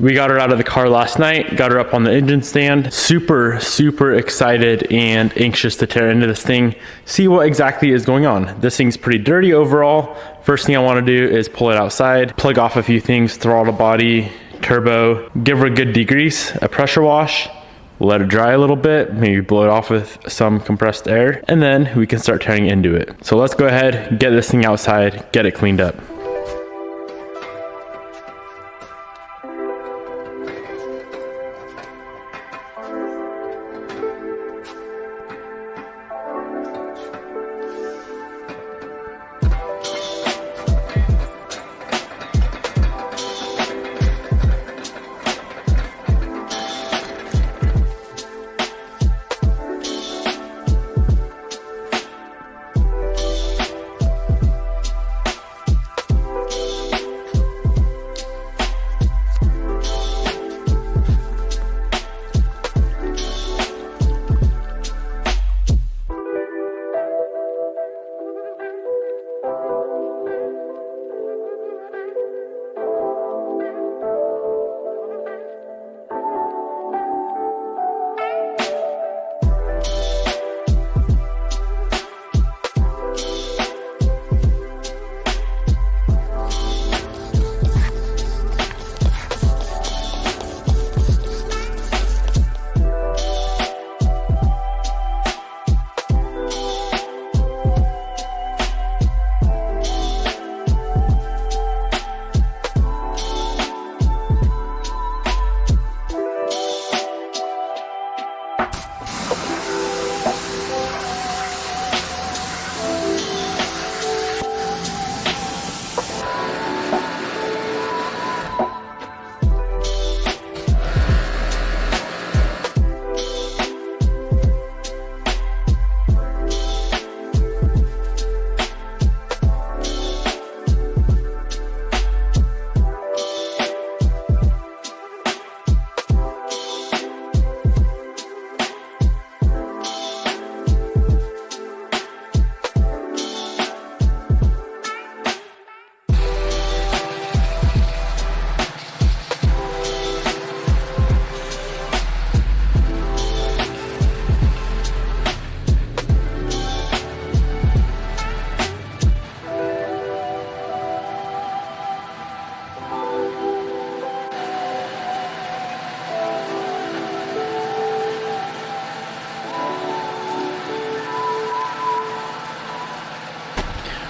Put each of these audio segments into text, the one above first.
We got her out of the car last night, got her up on the engine stand. Super, super excited and anxious to tear into this thing, see what exactly is going on. This thing's pretty dirty overall. First thing I want to do is pull it outside, plug off a few things, throttle body, turbo, give her a good degrease, a pressure wash, let it dry a little bit, maybe blow it off with some compressed air, and then we can start tearing into it. So let's go ahead, get this thing outside, get it cleaned up.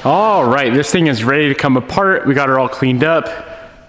All right, this thing is ready to come apart. We got her all cleaned up.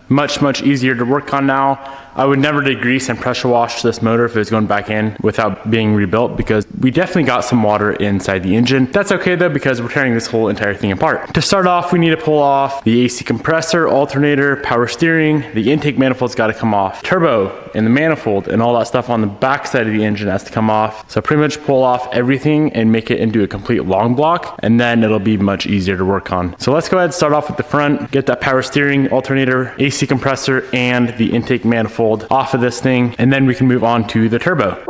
Much easier to work on now. I would never degrease and pressure wash this motor if it was going back in without being rebuilt, because we definitely got some water inside the engine. That's okay though, because we're tearing this whole entire thing apart. To start off, we need to pull off the AC compressor, alternator, power steering. The intake manifold's got to come off. Turbo and the manifold and all that stuff on the back side of the engine has to come off. So pretty much pull off everything and make it into a complete long block, and then it'll be much easier to work on. So let's go ahead and start off with the front, get that power steering, alternator, AC compressor, and the intake manifold off of this thing, and then we can move on to the turbo.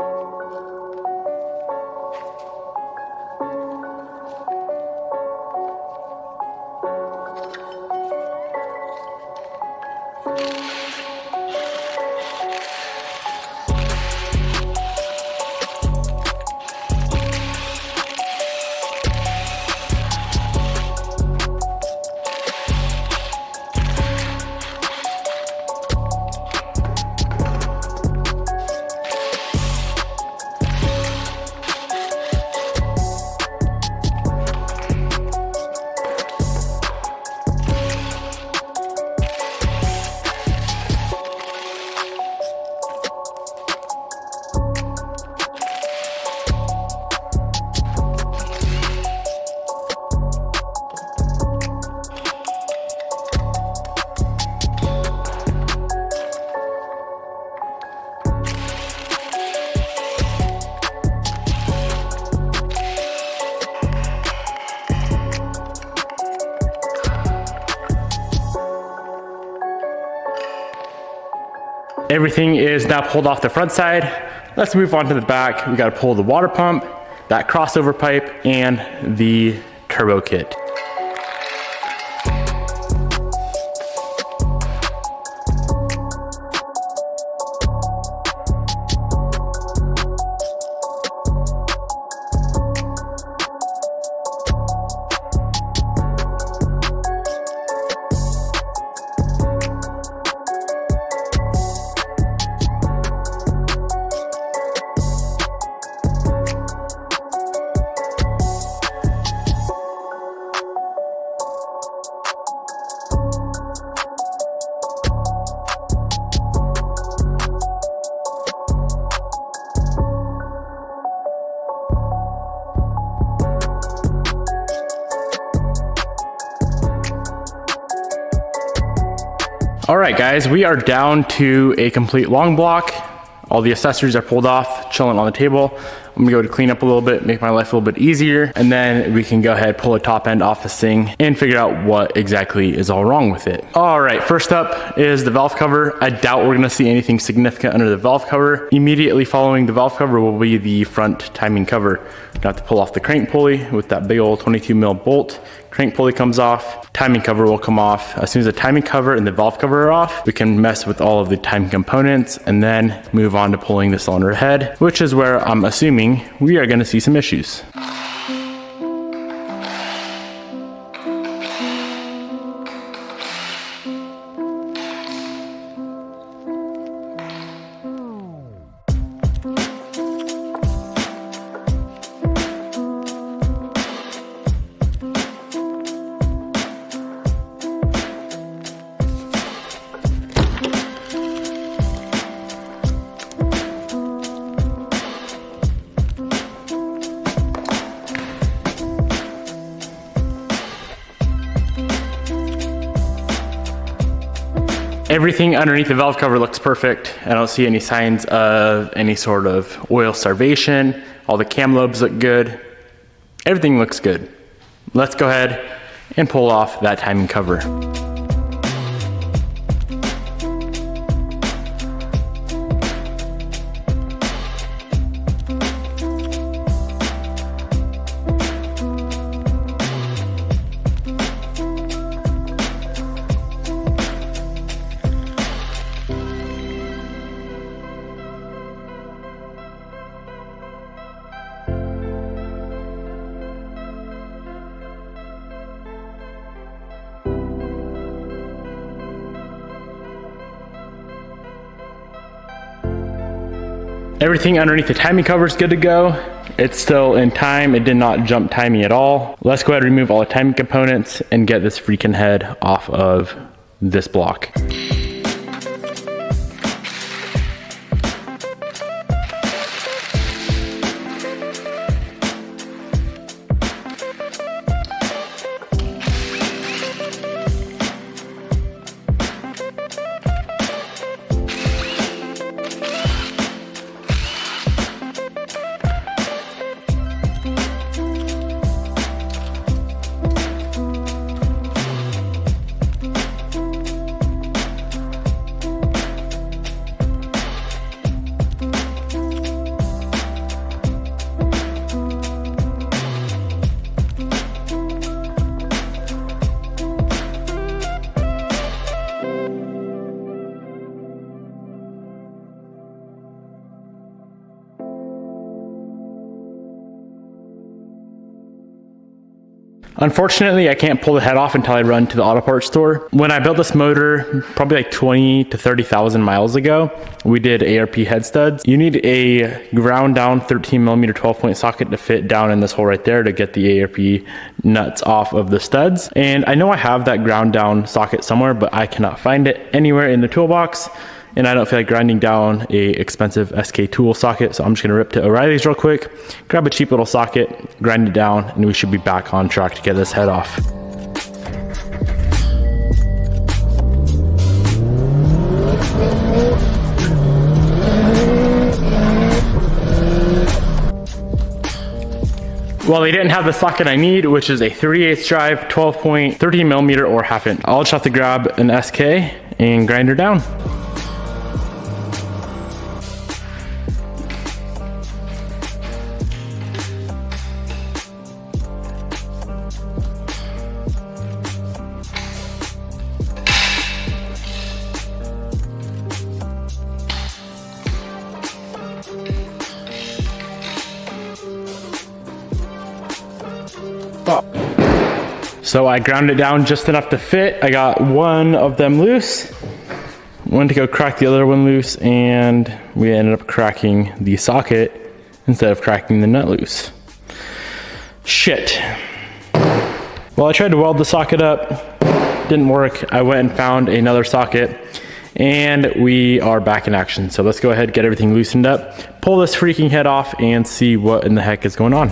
Everything is now pulled off the front side. Let's move on to the back. We got to pull the water pump, that crossover pipe, and the turbo kit. right, guys, we are down to a complete long block. All the accessories are pulled off, chilling on the table. I'm gonna go to clean up a little bit, make my life a little bit easier, and then we can go ahead, pull a top end off this thing and figure out what exactly is all wrong with it. All right, first up is the valve cover. I doubt we're gonna see anything significant under the valve cover. Immediately following the valve cover will be the front timing cover. Gonna have to pull off the crank pulley with that big old 22 mil bolt. Crank pulley comes off, timing cover will come off. As soon as the timing cover and the valve cover are off, we can mess with all of the timing components and then move on to pulling the cylinder head, which is where I'm assuming we are gonna see some issues. Everything underneath the valve cover looks perfect. I don't see any signs of any sort of oil starvation. All the cam lobes look good. Everything looks good. Let's go ahead and pull off that timing cover. Everything underneath the timing cover is good to go. It's still in time. It did not jump timing at all. Let's go ahead and remove all the timing components and get this freaking head off of this block. Unfortunately, I can't pull the head off until I run to the auto parts store. When I built this motor, probably like 20 to 30,000 miles ago, we did ARP head studs. You need a ground down 13 millimeter 12-point socket to fit down in this hole right there to get the ARP nuts off of the studs. And I know I have that ground down socket somewhere, but I cannot find it anywhere in the toolbox. And I don't feel like grinding down a expensive SK tool socket, so I'm just gonna rip to O'Reilly's real quick, grab a cheap little socket, grind it down, and we should be back on track to get this head off. Well, they didn't have the socket I need, which is a 3/8 drive, 12-point, 13 millimeter or 1/2 inch. I'll just have to grab an SK and grind her down. So I ground it down just enough to fit. I got one of them loose, went to go crack the other one loose, and we ended up cracking the socket instead of cracking the nut loose. Shit. Well, I tried to weld the socket up, didn't work. I went and found another socket, and we are back in action. So let's go ahead, get everything loosened up, pull this freaking head off, and see what in the heck is going on.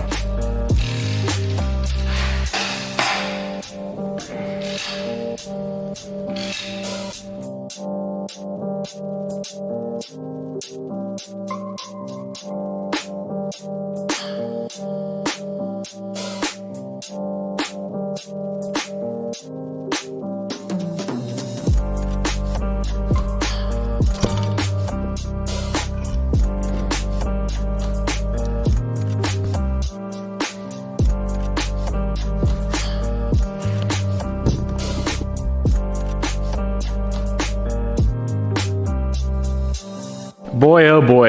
Boy, oh boy,